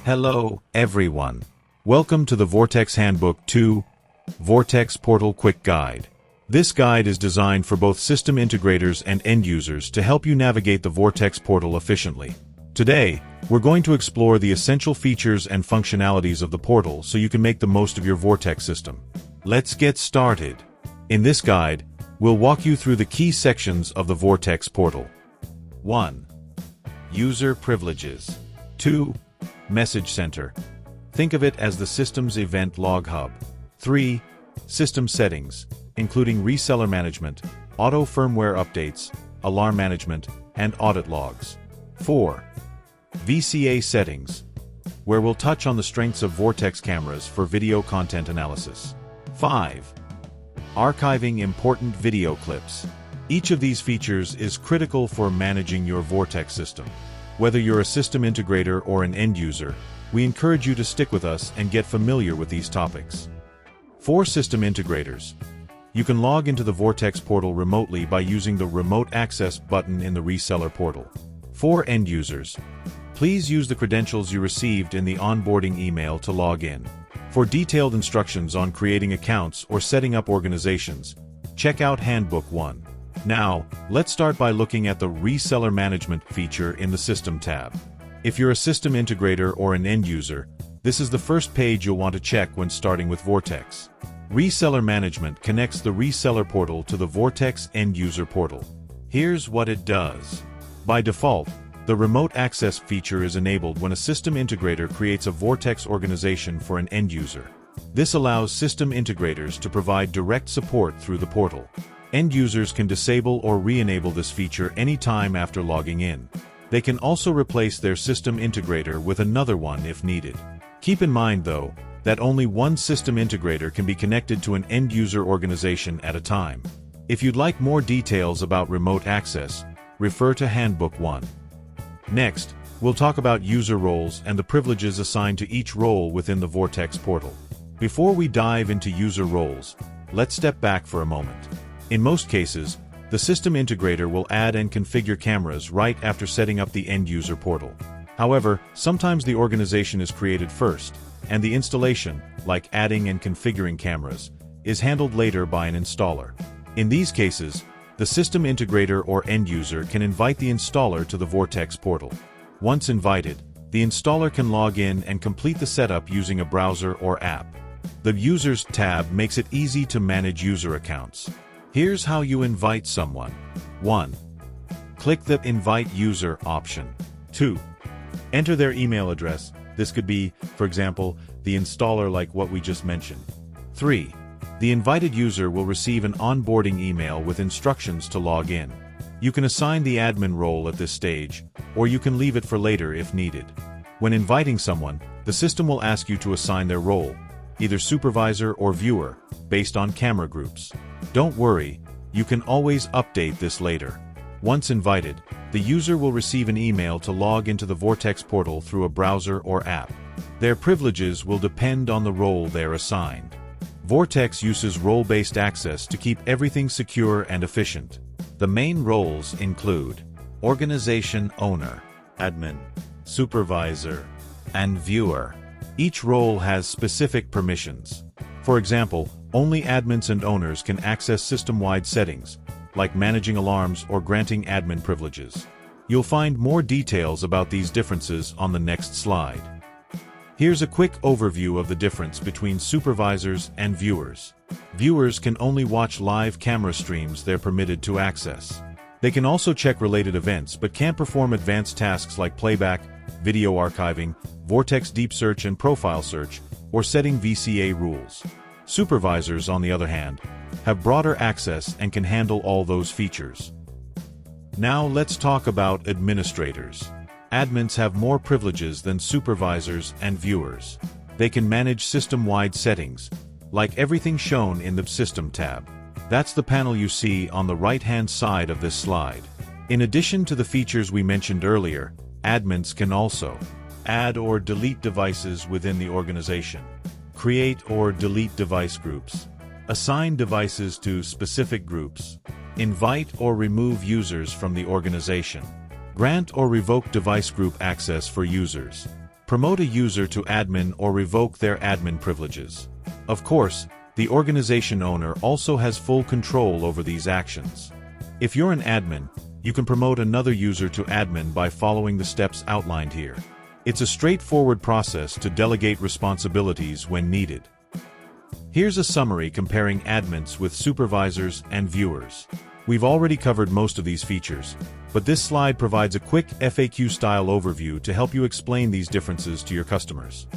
Hello, everyone. Welcome to the VORTEX Handbook 2, VORTEX Portal Quick Guide. This guide is designed for both system integrators and end users to help you navigate the VORTEX portal efficiently. Today, we're going to explore the essential features and functionalities of the portal so you can make the most of your VORTEX system. Let's get started. In this guide, we'll walk you through the key sections of the VORTEX portal. 1. User privileges. 2. Message Center. Think of it as the system's event log hub. 3. System settings, including reseller management, auto firmware updates, alarm management, and audit logs. 4. VCA settings, where we'll touch on the strengths of VORTEX cameras for video content analysis. 5. Archiving important video clips. Each of these features is critical for managing your VORTEX system. Whether you're a system integrator or an end user, we encourage you to stick with us and get familiar with these topics. For system integrators, you can log into the VORTEX portal remotely by using the Remote Access button in the Reseller portal. For end users, please use the credentials you received in the onboarding email to log in. For detailed instructions on creating accounts or setting up organizations, check out Handbook 1. Now, let's start by looking at the Reseller Management feature in the System tab. If you're a system integrator or an end user, this is the first page you'll want to check when starting with VORTEX. Reseller Management connects the Reseller portal to the VORTEX end user portal. Here's what it does. By default, the Remote Access feature is enabled when a system integrator creates a VORTEX organization for an end user. This allows system integrators to provide direct support through the portal. End users can disable or re-enable this feature anytime after logging in. They can also replace their system integrator with another one if needed. Keep in mind, though, that only one system integrator can be connected to an end user organization at a time. If you'd like more details about remote access, refer to Handbook 1. Next, we'll talk about user roles and the privileges assigned to each role within the VORTEX portal. Before we dive into user roles, let's step back for a moment. In most cases, the system integrator will add and configure cameras right after setting up the end user portal. However, sometimes the organization is created first, and the installation, like adding and configuring cameras, is handled later by an installer. In these cases, the system integrator or end user can invite the installer to the VORTEX portal. Once invited, the installer can log in and complete the setup using a browser or app. The Users tab makes it easy to manage user accounts. Here's how you invite someone. 1. Click the Invite User option. 2. Enter their email address. This could be, for example, the installer like what we just mentioned. 3. The invited user will receive an onboarding email with instructions to log in. You can assign the admin role at this stage, or you can leave it for later if needed. When inviting someone, the system will ask you to assign their role, either supervisor or viewer, based on camera groups. Don't worry, you can always update this later. Once invited, the user will receive an email to log into the VORTEX portal through a browser or app. Their privileges will depend on the role they're assigned. VORTEX uses role-based access to keep everything secure and efficient. The main roles include Organization Owner, Admin, Supervisor, and Viewer. Each role has specific permissions. For example, only admins and owners can access system-wide settings, like managing alarms or granting admin privileges. You'll find more details about these differences on the next slide. Here's a quick overview of the difference between supervisors and viewers. Viewers can only watch live camera streams they're permitted to access. They can also check related events but can't perform advanced tasks like playback, video archiving, VORTEX deep search and profile search, or setting VCA rules. Supervisors, on the other hand, have broader access and can handle all those features. Now let's talk about administrators. Admins have more privileges than supervisors and viewers. They can manage system-wide settings, like everything shown in the System tab. That's the panel you see on the right-hand side of this slide. In addition to the features we mentioned earlier, admins can also add or delete devices within the organization, create or delete device groups, assign devices to specific groups, invite or remove users from the organization, grant or revoke device group access for users, promote a user to admin or revoke their admin privileges. Of course, the organization owner also has full control over these actions. If you're an admin, you can promote another user to admin by following the steps outlined here. It's a straightforward process to delegate responsibilities when needed. Here's a summary comparing admins with supervisors and viewers. We've already covered most of these features, but this slide provides a quick FAQ-style overview to help you explain these differences to your customers.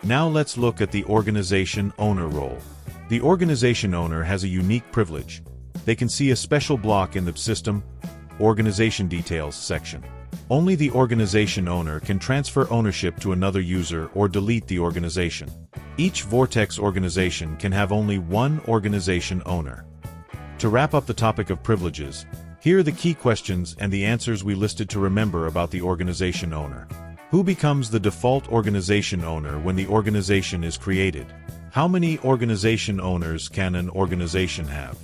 Now let's look at the organization owner role. The organization owner has a unique privilege. They can see a special block in the System Organization Details section. Only the organization owner can transfer ownership to another user or delete the organization. Each VORTEX organization can have only one organization owner. To wrap up the topic of privileges, here are the key questions and the answers we listed to remember about the organization owner. Who becomes the default organization owner when the organization is created? How many organization owners can an organization have?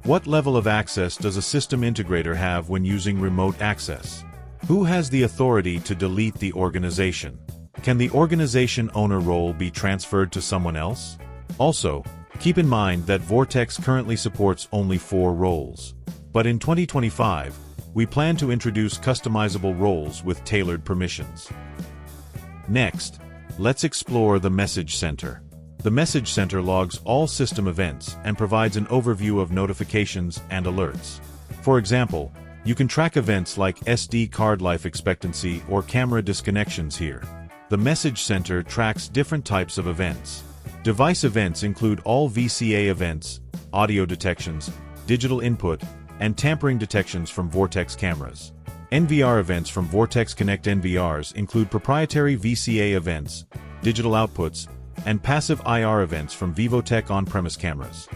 What level of access does a system integrator have when using remote access? Who has the authority to delete the organization? Can the organization owner role be transferred to someone else? Also, keep in mind that VORTEX currently supports only 4 roles. But in 2025, we plan to introduce customizable roles with tailored permissions. Next, let's explore the Message Center. The Message Center logs all system events and provides an overview of notifications and alerts. For example, you can track events like SD card life expectancy or camera disconnections here. The Message Center tracks different types of events. Device events include all VCA events, audio detections, digital input, and tampering detections from VORTEX cameras. NVR events from VORTEX Connect NVRs include proprietary VCA events, digital outputs, and passive IR events from VORTEX on-premise cameras.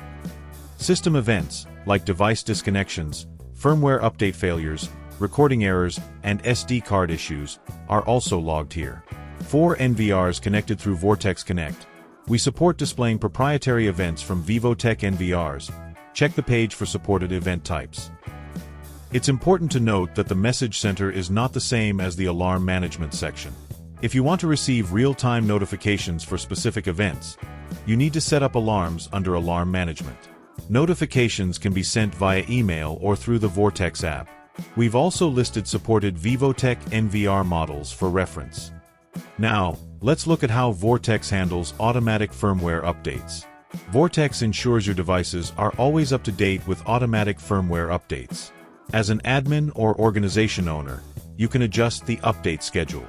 System events, like device disconnections, firmware update failures, recording errors, and SD card issues, are also logged here. For NVRs connected through VORTEX Connect, we support displaying proprietary events from VORTEX NVRs. Check the page for supported event types. It's important to note that the Message Center is not the same as the Alarm Management section. If you want to receive real-time notifications for specific events, you need to set up alarms under Alarm Management. Notifications can be sent via email or through the VORTEX app. We've also listed supported VORTEX NVR models for reference. Now, let's look at how VORTEX handles automatic firmware updates. VORTEX ensures your devices are always up to date with automatic firmware updates. As an admin or organization owner, you can adjust the update schedule.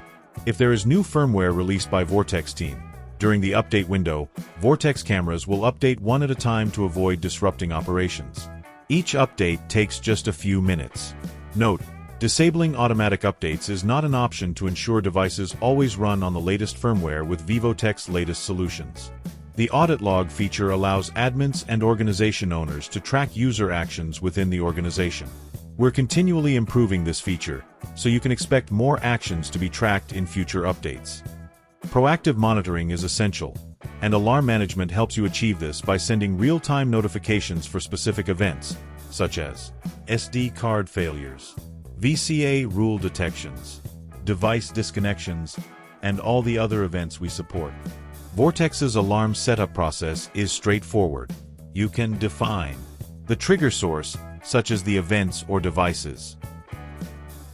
If there is new firmware released by VORTEX team, during the update window, VORTEX cameras will update one at a time to avoid disrupting operations. Each update takes just a few minutes. Note, disabling automatic updates is not an option to ensure devices always run on the latest firmware with VORTEX's latest solutions. The audit log feature allows admins and organization owners to track user actions within the organization. We're continually improving this feature, so you can expect more actions to be tracked in future updates. Proactive monitoring is essential, and Alarm Management helps you achieve this by sending real-time notifications for specific events, such as SD card failures, VCA rule detections, device disconnections, and all the other events we support. VORTEX's alarm setup process is straightforward. You can define the trigger source, such as the events or devices,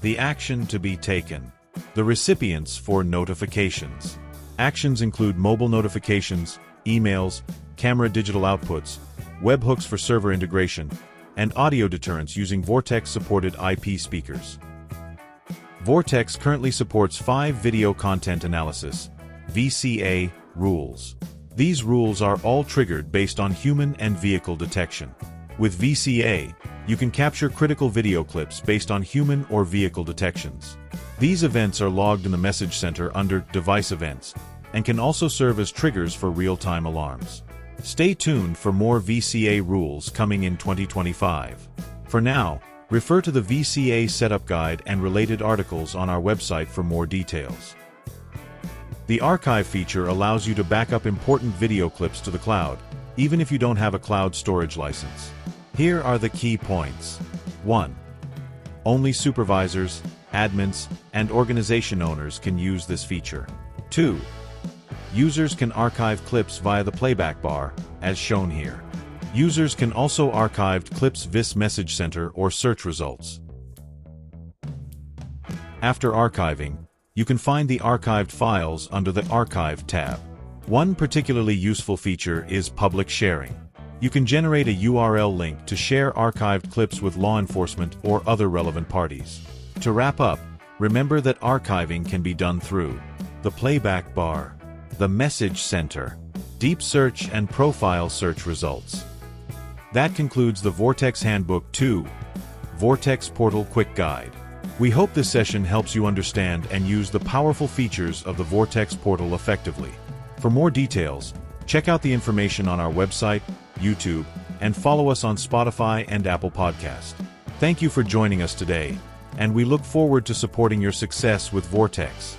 the action to be taken, the recipients for notifications. Actions include mobile notifications, emails, camera digital outputs, webhooks for server integration, and audio deterrence using VORTEX-supported IP speakers. VORTEX currently supports 5 video content analysis (VCA) rules. These rules are all triggered based on human and vehicle detection. With VCA, you can capture critical video clips based on human or vehicle detections. These events are logged in the Message Center under Device Events and can also serve as triggers for real-time alarms. Stay tuned for more VCA rules coming in 2025. For now, refer to the VCA setup guide and related articles on our website for more details. The archive feature allows you to back up important video clips to the cloud, even if you don't have a cloud storage license. Here are the key points. 1. Only supervisors, admins, and organization owners can use this feature. 2. Users can archive clips via the playback bar, as shown here. Users can also archive clips via Message Center or search results. After archiving, you can find the archived files under the Archive tab. One particularly useful feature is public sharing. You can generate a URL link to share archived clips with law enforcement or other relevant parties. To wrap up, remember that archiving can be done through the playback bar, the Message Center, deep search and profile search results. That concludes the VORTEX Handbook 2, VORTEX Portal Quick Guide. We hope this session helps you understand and use the powerful features of the VORTEX Portal effectively. For more details, check out the information on our website, YouTube, and follow us on Spotify and Apple Podcast. Thank you for joining us today, and we look forward to supporting your success with VORTEX.